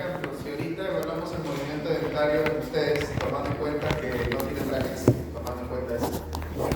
ejemplo, si ahorita evaluamos el movimiento dentario de ustedes, tomando en cuenta que no tienen brackets, tomando en cuenta eso,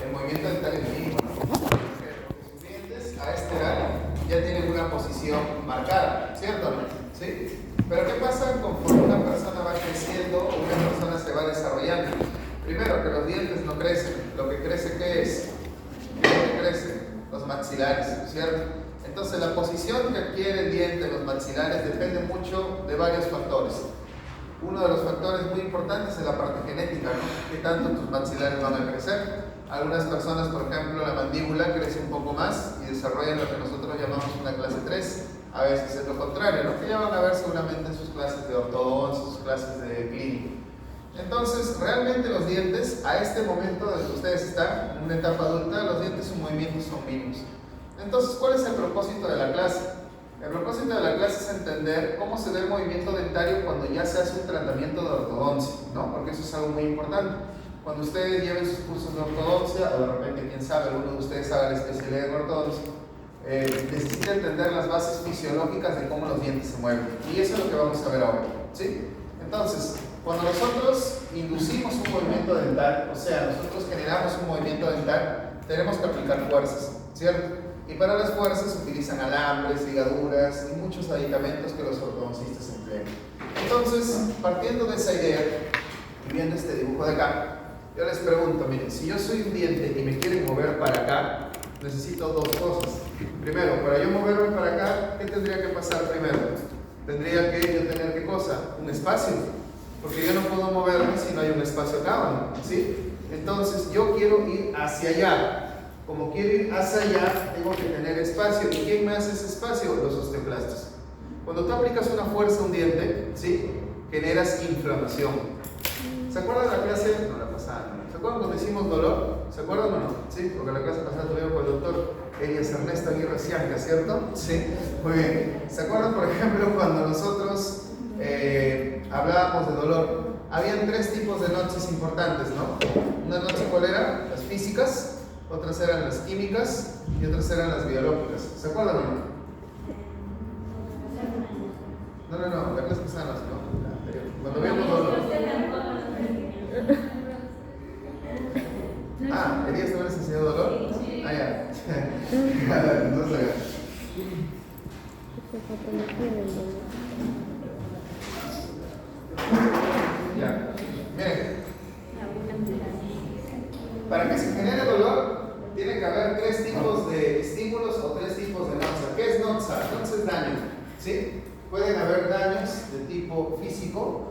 el movimiento dentario es mínimo, ¿no? Porque sus dientes a esta edad ya tienen una posición marcada, ¿cierto o no? ¿Sí? Pero ¿qué pasa conforme una persona va creciendo o una persona se va desarrollando? Primero, que los dientes no crecen. Lo que crece, ¿qué es? ¿Qué es lo que crece? Los maxilares, ¿cierto? Entonces, la posición que adquiere el diente, los maxilares, depende mucho de varios factores. Uno de los factores muy importantes es la parte genética, ¿no? ¿Qué tanto tus maxilares van a crecer? Algunas personas, por ejemplo, la mandíbula crece un poco más y desarrollan lo que nosotros llamamos una clase 3. A veces es lo contrario, ¿no? Que ya van a ver seguramente en sus clases de ortodoncia, sus clases de clínica. Entonces, realmente los dientes, a este momento en que ustedes están, en una etapa adulta, los dientes, sus movimientos son mínimos. Entonces, ¿cuál es el propósito de la clase? El propósito de la clase es entender cómo se ve el movimiento dentario cuando ya se hace un tratamiento de ortodoncia, ¿no? Porque eso es algo muy importante. Cuando ustedes lleven sus cursos de ortodoncia, o de repente, quién sabe, alguno de ustedes haga la especialidad en ortodoncia, necesita entender las bases fisiológicas de cómo los dientes se mueven. Y eso es lo que vamos a ver ahora, ¿sí? Entonces, cuando nosotros inducimos un movimiento dental, o sea, nosotros generamos un movimiento dental, tenemos que aplicar fuerzas, ¿cierto? Y para las fuerzas se utilizan alambres, ligaduras y muchos aditamentos que los ortodoncistas emplean. Entonces, partiendo de esa idea y viendo este dibujo de acá, yo les pregunto, miren, si yo soy un diente y me quieren mover para acá, necesito dos cosas. Primero, para yo moverme para acá, ¿qué tendría que pasar primero? Tendría que yo tener, ¿qué cosa? Un espacio. Porque yo no puedo moverme si no hay un espacio acá, ¿no? ¿Sí? Entonces, yo quiero ir hacia allá. Como quiero ir hacia allá, tengo que tener espacio. ¿Y quién me hace ese espacio? Los osteoclastos. Cuando tú aplicas una fuerza a un diente, ¿sí? Generas inflamación. ¿Se acuerdan de la clase? No, la pasada. ¿Se acuerdan cuando hicimos dolor? ¿Se acuerdan o no? Sí, porque la clase pasada tuvimos con el doctor Elias Ernesto Aguirre Cianca, ¿cierto? Sí. Muy bien. ¿Se acuerdan, por ejemplo, cuando nosotros hablábamos de dolor? Habían tres tipos de noches importantes, ¿no? Una noche, ¿cuál era? Las físicas, otras eran las químicas y otras eran las biológicas. ¿Se acuerdan o no? No, la clase pasada no, la anterior. Cuando vimos dolor. Ah, ¿Elías no les enseñó dolor? Sí. Ah, ya. No se haga. Ya. Miren. Para que se genere dolor, tiene que haber tres tipos de estímulos o tres tipos de noxa. ¿Qué es noxa? Noxa es daño, ¿sí? Pueden haber daños de tipo físico,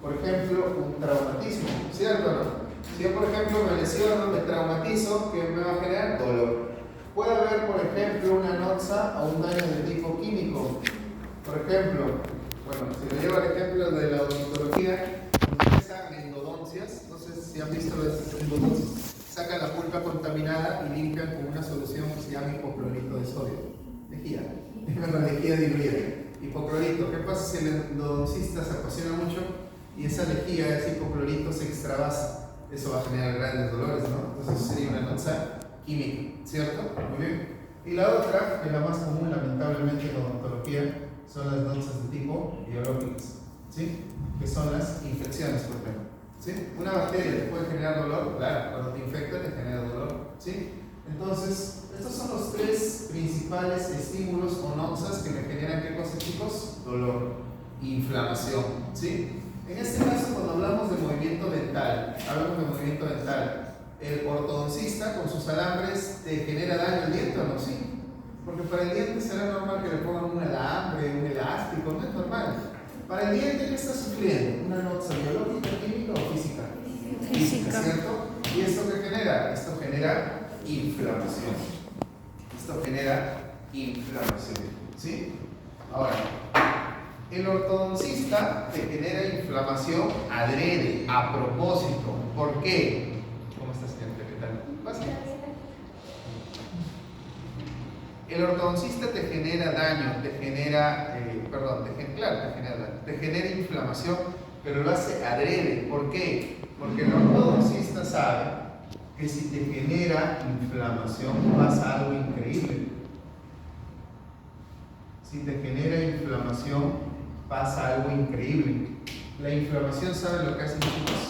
por ejemplo, un traumatismo, ¿cierto o no? Si yo, por ejemplo, me lesiono, me traumatizo, ¿qué me va a generar? Dolor. Puede haber, por ejemplo, una noxa o un daño de tipo químico. Por ejemplo, bueno, si me llevo el ejemplo de la odontología, empiezan endodoncias, no sé si han visto las endodoncias, sacan la pulpa contaminada y limpian con una solución que se llama hipoclorito de sodio. Lejía, lejía diluida. Hipoclorito, ¿qué pasa si el endodoncista se apasiona mucho y esa lejía, ese hipoclorito se extravasa? Eso va a generar grandes dolores, ¿no? Entonces sería una noxa química, ¿cierto? Muy bien. Y la otra, que es la más común lamentablemente en la odontología, son las noxas de tipo biológicas, ¿sí? Que son las infecciones, por ejemplo, ¿sí? Una bacteria te puede generar dolor, claro, cuando te infecta te genera dolor, ¿sí? Entonces, estos son los tres principales estímulos o noxas que me generan, ¿qué cosa, chicos? Dolor, inflamación, ¿sí? En este caso, cuando hablamos de movimiento dental, hablamos de movimiento dental, el ortodoncista con sus alambres te genera daño al diente, ¿o no? Sí. Porque para el diente será normal que le pongan un alambre, un elástico, no es normal. Para el diente, ¿qué está sufriendo? ¿Una noxa biológica, química o física? Física, ¿cierto? ¿Y esto qué genera? Esto genera inflamación. Esto genera inflamación, ¿sí? Ahora, el ortodoncista te genera inflamación adrede, a propósito. ¿Por qué? ¿Cómo estás, señorita? ¿Qué tal? ¿Vas? El ortodoncista te genera daño, te genera, te genera inflamación, pero lo hace adrede. ¿Por qué? Porque el ortodoncista sabe que si te genera inflamación pasa algo increíble. si te genera inflamación, pasa algo increíble. La inflamación, ¿saben lo que hace, chicos?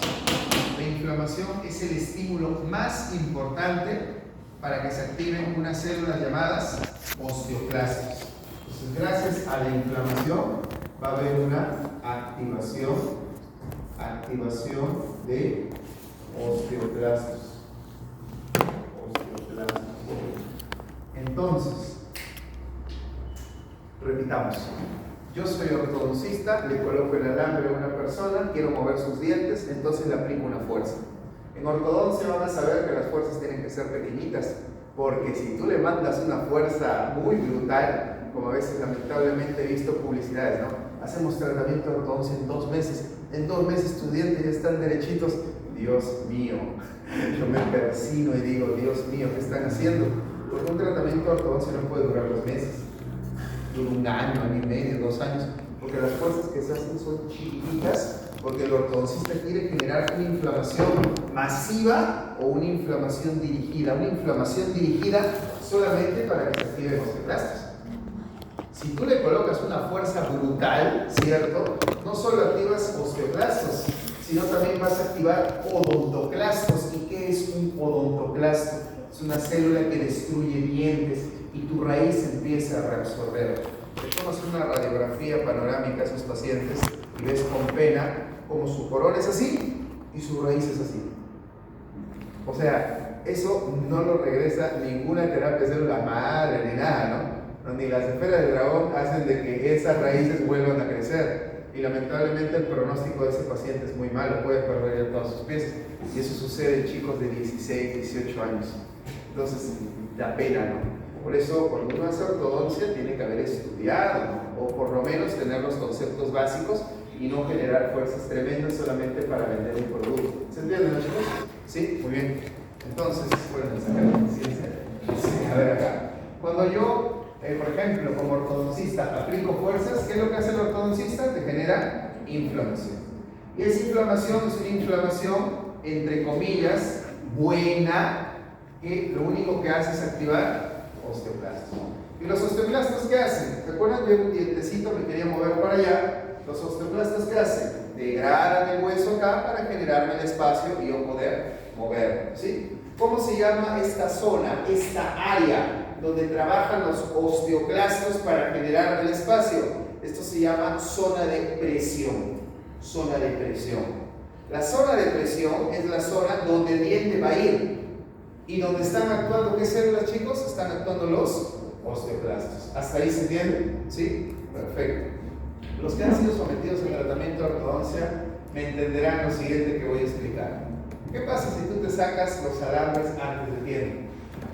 La inflamación es el estímulo más importante para que se activen unas células llamadas osteoclastos. Entonces, gracias a la inflamación va a haber una activación de osteoclastos. Entonces, repitamos. Yo soy ortodoncista, le coloco el alambre a una persona, quiero mover sus dientes, entonces le aplico una fuerza. En ortodoncia van a saber que las fuerzas tienen que ser pequeñitas, porque si tú le mandas una fuerza muy brutal, como a veces lamentablemente he visto publicidades, ¿no? Hacemos tratamiento de ortodoncia en 2 meses. En 2 meses tus dientes ya están derechitos. Dios mío, yo me persino y digo, Dios mío, ¿qué están haciendo? Porque un tratamiento de ortodoncia no puede durar 2 meses. Dura 1 año, 1 año y medio, 2 años, porque las fuerzas que se hacen son chiquititas, porque el ortodoncista quiere generar una inflamación masiva o una inflamación dirigida. Una inflamación dirigida solamente para que se activen osteoclastos. Si tú le colocas una fuerza brutal, ¿cierto? No solo activas osteoclastos, sino también vas a activar odontoclastos. ¿Y qué es un odontoclasto? Es una célula que destruye dientes y tu raíz empieza a reabsorber. Te tomas una radiografía panorámica a esos pacientes y ves con pena como su corona es así y su raíz es así. O sea, eso no lo regresa ninguna terapia célula madre ni nada, ¿no? Ni las esferas del dragón hacen de que esas raíces vuelvan a crecer. Y lamentablemente el pronóstico de ese paciente es muy malo, puede perder ya todas sus piezas. Y eso sucede en chicos de 16, 18 años. Entonces, da pena, ¿no? Por eso, cuando uno hace ortodoncia, tiene que haber estudiado, ¿no? O por lo menos tener los conceptos básicos y no generar fuerzas tremendas solamente para vender un producto. ¿Se entiende, no, chicos? Sí, muy bien. Entonces, bueno, sacar la ciencia. Sí, a ver acá. Cuando yo, por ejemplo, como ortodoncista, aplico fuerzas, ¿qué es lo que hace el ortodoncista? Te genera inflamación. Y esa inflamación es una inflamación, entre comillas, buena, que lo único que hace es activar osteoclastos. ¿Y los osteoclastos qué hacen? ¿Recuerdan? Yo un dientecito me quería mover para allá. Los osteoclastos ¿qué hacen? Degradan el hueso acá para generarme el espacio y yo poder mover, ¿sí? ¿Cómo se llama esta zona, esta área donde trabajan los osteoclastos para generar el espacio? Esto se llama zona de presión. Zona de presión. La zona de presión es la zona donde el diente va a ir. ¿Y donde están actuando qué células, chicos? Están actuando los osteoclastos. ¿Hasta ahí se entiende? ¿Sí? Perfecto. Los que han sido sometidos al tratamiento de ortodoncia me entenderán lo siguiente que voy a explicar. ¿Qué pasa si tú te sacas los alambres antes de tiempo?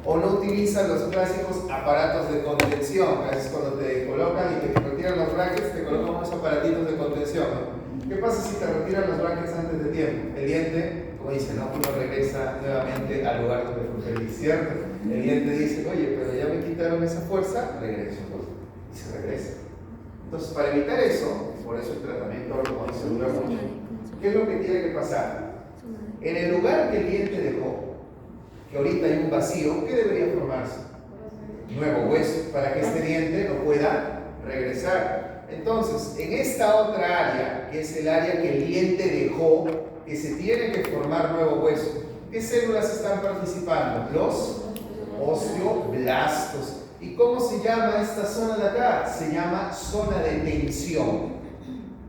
O no utilizas los clásicos aparatos de contención. A veces cuando te colocan y te retiran los brackets, te colocan unos aparatitos de contención, ¿no? ¿Qué pasa si te retiran los brackets antes de tiempo? El diente, como dice, no, uno regresa nuevamente al lugar donde fue feliz, ¿cierto? El diente dice, oye, pero ya me quitaron esa fuerza, regreso, pues, y se regresa. Entonces, para evitar eso, por eso el tratamiento ortodoncia dura mucho, ¿qué es lo que tiene que pasar? En el lugar que el diente dejó, que ahorita hay un vacío, ¿qué debería formarse? Nuevo hueso, para que este diente no pueda regresar. Entonces, en esta otra área, que es el área que el diente dejó, que se tiene que formar nuevo hueso, ¿qué células están participando? Los osteoblastos. ¿Y cómo se llama esta zona de acá? Se llama zona de tensión.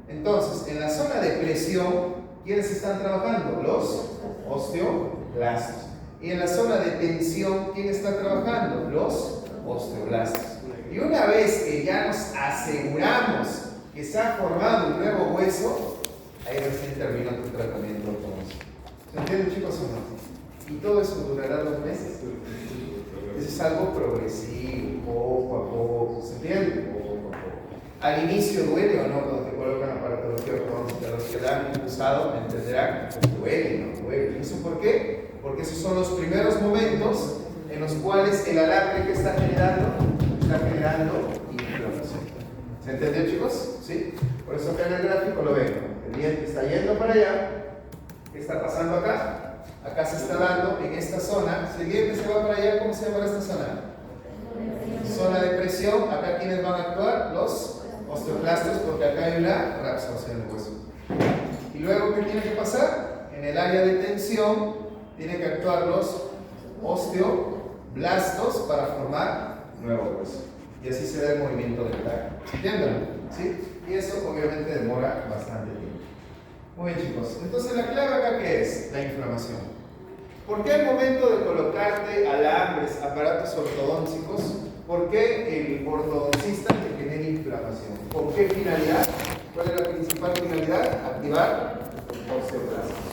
Entonces, en la zona de presión, ¿quiénes están trabajando? Los osteoblastos. Y en la zona de tensión, ¿quién está trabajando? Los osteoblastos. Y una vez que ya nos aseguramos que se ha formado un nuevo hueso, ahí recién termina tu tratamiento ortodoncia. ¿Se entiende, chicos, o no? Y todo eso durará 2 meses. Eso es algo progresivo, poco a poco. ¿Se entiende? Poco a poco. Al inicio duele o no cuando te colocan aparatología ortodoncia. Los que la han usado me entenderán, duele, no duele. ¿Y eso por qué? Porque esos son los primeros momentos en los cuales el alambre que está generando inflamación. ¿Se entendió, chicos? ¿Sí? Por eso acá en el gráfico lo ven. El diente está yendo para allá. ¿Qué está pasando acá? Acá se está dando en esta zona. Si el diente se va para allá, ¿cómo se llama esta zona? zona de presión. Acá, ¿quiénes van a actuar? Los osteoclastos, porque acá hay una reabsorción del hueso. Y luego, ¿qué tiene que pasar? En el área de tensión tienen que actuar los osteoblastos para formar nuevo hueso. Y así se da el movimiento dental. ¿Entienden? ¿Sí? Y eso obviamente demora bastante tiempo. Muy bien, chicos. Entonces, la clave acá, ¿qué es? La inflamación. ¿Por qué al momento de colocarte alambres, aparatos ortodónticos, por qué el ortodoncista te genera inflamación? ¿Con qué finalidad? ¿Cuál es la principal finalidad? Activar osteoclastos.